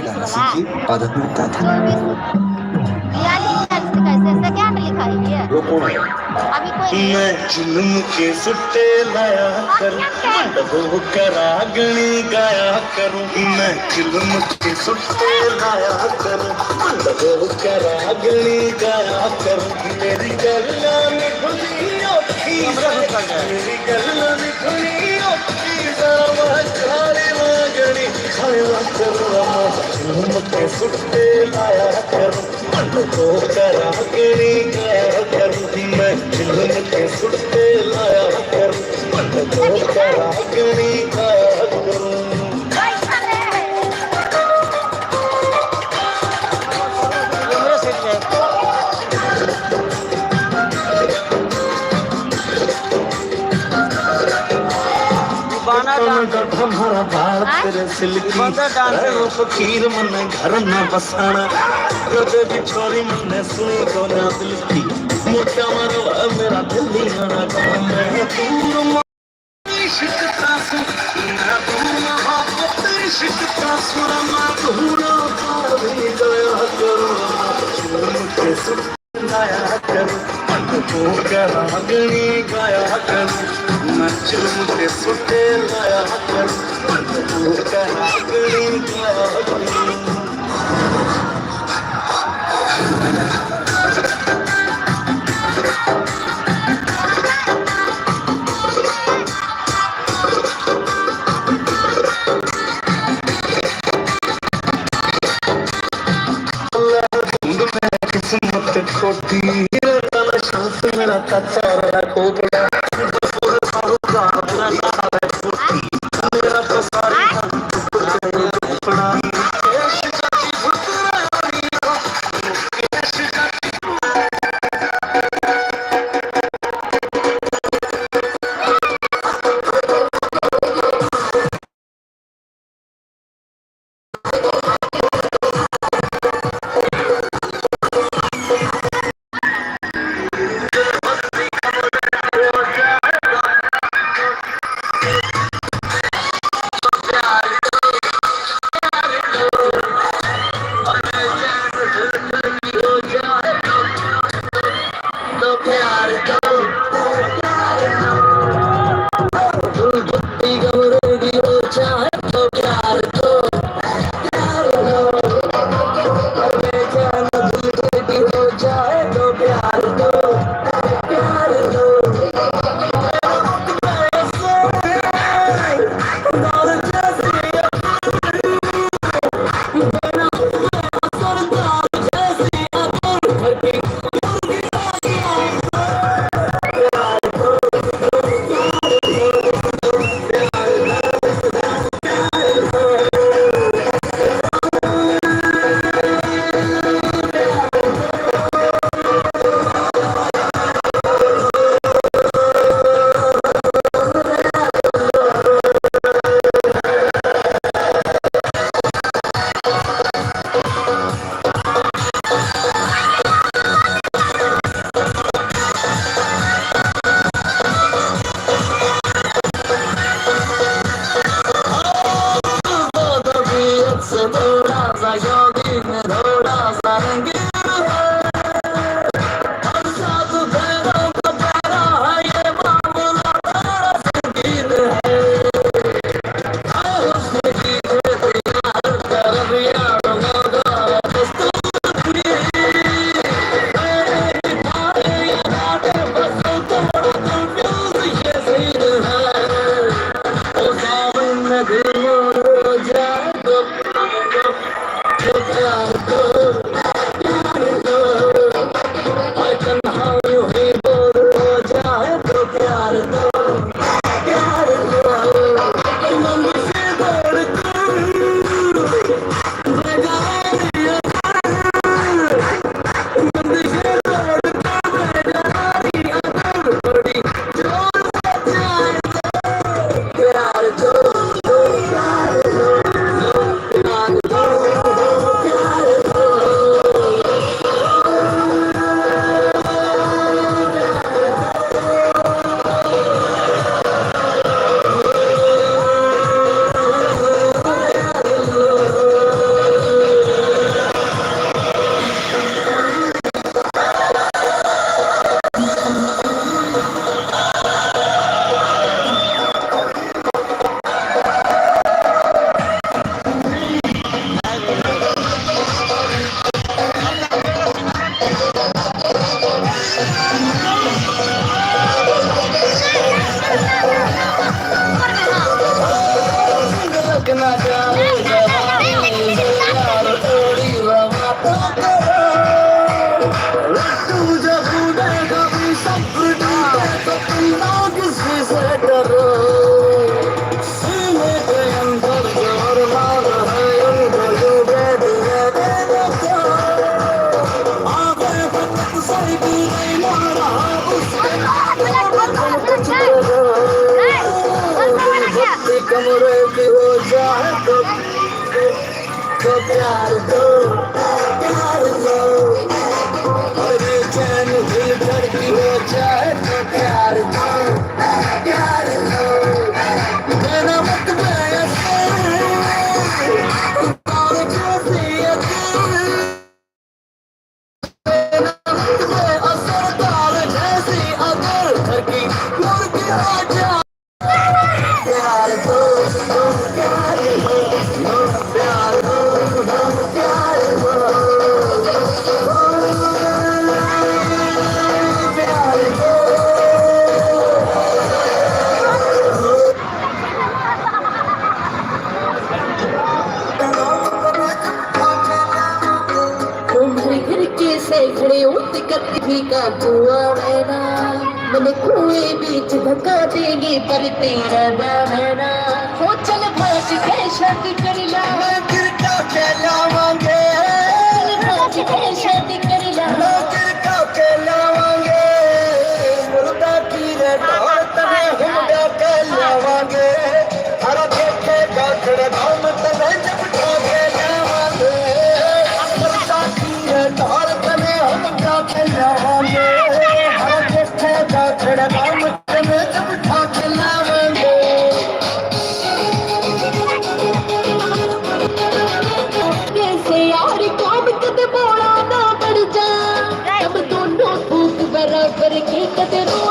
गाना सीखिए पादकता था। कैसे क्या लिखा है ये? वो कौन है? अभी कोई मैं जुल्म के सुट्टे लाया करूं, मंडबों करा गणी गाया करूं। मैं जुल्म के सुट्टे लाया करूं, मंडबों करा गणी गाया करूं। मेरी गल्ला में खुलियों की मेरी गल्ला में खुलियों की जरा खाली गणी खाया करूं। जुल्म के सुट्टे लाया करूं, मंडबों करा गणी गाया करूं। मैं जुल्म के सुट्टे लाया करूं, मंडबों करा गणी गाया करूं। हमारा बाल तेरे सिल्की अरे वो फकीर मन घर न बसाना कदे भी छोरी मन सुनी तो ना दिल की मोटा मरवा मेरा दिल नहीं आना काम मैं दूर शिकता सु ना दूर मोहब्बत शिकता सुर ना दूर भी गया करूँ मुझे सुनाया करूँ मंडबों करा गणी गाया करूँ। मैं जुल्म के सुट्टे लाया करूं, मंडबों करा गणी गाया करूं। किस्मत खोटी शांत मेरा कच्चा खोपड़ा मेरा तो सारी लड्डू जब उड़ेगा भी सब्र टूटे तो तुम लोग किसी से डरो सीने के अंदर जोर मार है उनको जो बैठे देखो आगे वक्त सही भी नहीं मारा उसके कमरे की हो जाए तो प्यार दो और ये चैन दिल धड़की हो जाए तो प्यार दो देना मत पैसे और कैफियत असरदार जैसी अगर घर की मुर्गी हो जाए प्यार दो प्यार दो प्यार दो प्यार खड़े होते करती भी काबुआ रहना मैंने कुएं बीच धक्का देंगे पर तेरा बहना हो चल भाज के शादी कर ला गिरता कहलावांगे भाज के शादी कर ला गिरता कहलावांगे मुर्दा की रहता तने हुंडा कहलावांगे हर देखे गाखड़ धाम तने जब ठाके लावांगे मुर्दा की रहता तने हुंडा कहलावांगे हर देखे गाखड़ धाम तने जब ठाके लावांगे कैसे यार काम कदे बोला ना बढ़ जा तब दोनों भूख बराबर के कदे रो